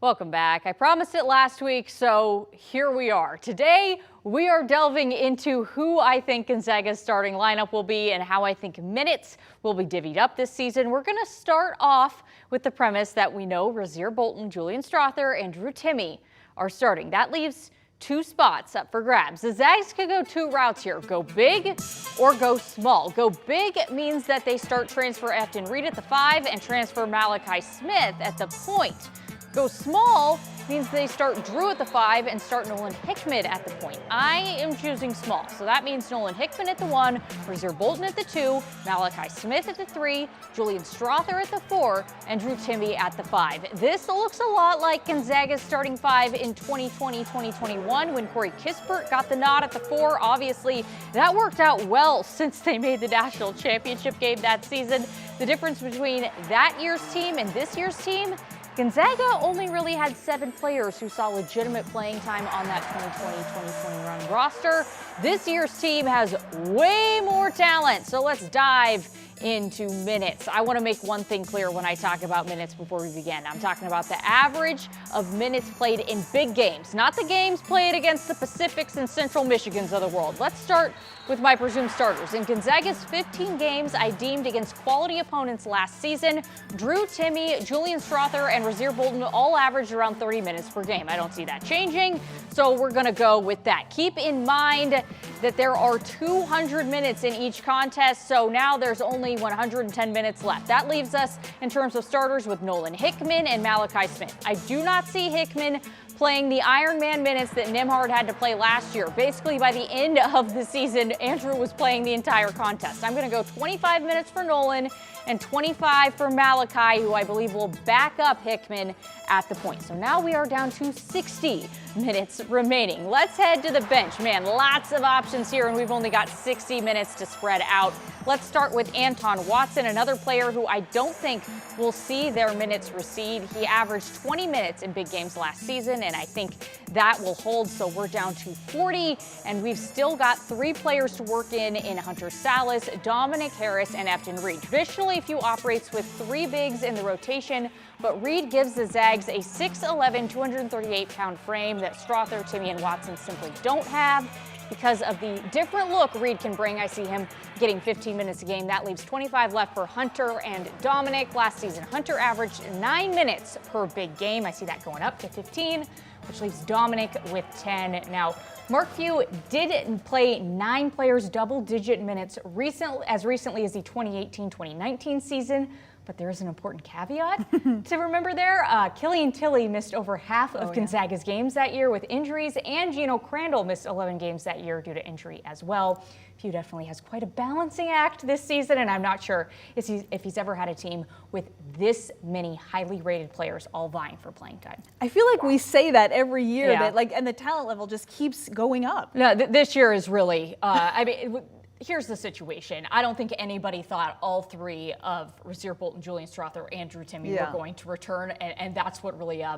Welcome back. I promised it last week, so here we are. Today, we are delving into who I think Gonzaga's starting lineup will be and how I think minutes will be divvied up this season. We're going to start off with the premise that we know Rasir Bolton, Julian Strother, and Drew Timme are starting. That leaves two spots up for grabs. The Zags could go two routes here. Go big or go small. Go big means that they start transfer Efton Reed at the 5 and transfer Malachi Smith at the point. Go small means they start Drew at the 5 and start Nolan Hickman at the point. I am choosing small, so that means Nolan Hickman at the 1, Rasir Bolton at the 2, Malachi Smith at the 3, Julian Strother at the 4, and Drew Timme at the 5. This looks a lot like Gonzaga's starting 5 in 2020-2021 when Corey Kispert got the nod at the 4. Obviously, that worked out well since they made the national championship game that season. The difference between that year's team and this year's team, Gonzaga only really had 7 players who saw legitimate playing time on that 2020-2021 roster. This year's team has way more talent, so let's dive into minutes. I want to make one thing clear when I talk about minutes before we begin. I'm talking about the average of minutes played in big games, not the games played against the Pacifics and Central Michigans of the world. Let's start with my presumed starters. In Gonzaga's 15 games I deemed against quality opponents last season, Drew Timme, Julian Strother, and Rasir Bolton all averaged around 30 minutes per game. I don't see that changing, so we're going to go with that. Keep in mind that there are 200 minutes in each contest, so now there's only 110 minutes left. That leaves us in terms of starters with Nolan Hickman and Malachi Smith. I do not see Hickman playing the Ironman minutes that Nembhard had to play last year. Basically, by the end of the season, Andrew was playing the entire contest. I'm going to go 25 minutes for Nolan and 25 for Malachi, who I believe will back up Hickman at the point. So now we are down to 60 minutes remaining. Let's head to the bench. Man, lots of options here, and we've only got 60 minutes to spread out. Let's start with Anton Watson, another player who I don't think will see their minutes recede. He averaged 20 minutes in big games last season, and I think that will hold. So we're down to 40, and we've still got 3 players to work in Hunter Salas, Dominic Harris, and Efton Reed. Traditionally, few operates with 3 bigs in the rotation, but Reed gives the Zags a 6'11", 238-pound frame that Strother, Timme, and Watson simply don't have. Because of the different look Reed can bring, I see him getting 15 minutes a game. That leaves 25 left for Hunter and Dominic. Last season, Hunter averaged 9 minutes per big game. I see that going up to 15, which leaves Dominic with 10. Now, Mark Few did play 9 players double-digit minutes as recently as the 2018-2019 season. But there is an important caveat to remember there. Killian Tilly missed over half of Gonzaga's games that year with injuries, and Gino Crandall missed 11 games that year due to injury as well. Few definitely has quite a balancing act this season, and I'm not sure if he's ever had a team with this many highly rated players all vying for playing time. I feel like we say that every year, that and the talent level just keeps going up. No, this year is really, I mean, here's the situation. I don't think anybody thought all 3 of Rasir Bolton, Julian Strother, and Drew Timme were going to return, and that's what really, I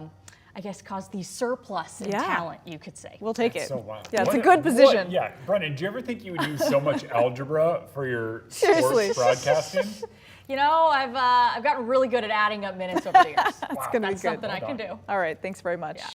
guess, caused the surplus in talent, you could say. We'll take That's it. so wild. Yeah, it's a good position. Brennan, do you ever think you would use so much algebra for your sports broadcasting? You know, I've gotten really good at adding up minutes over the years. It's gonna be That's good. something I can do. All right, thanks very much.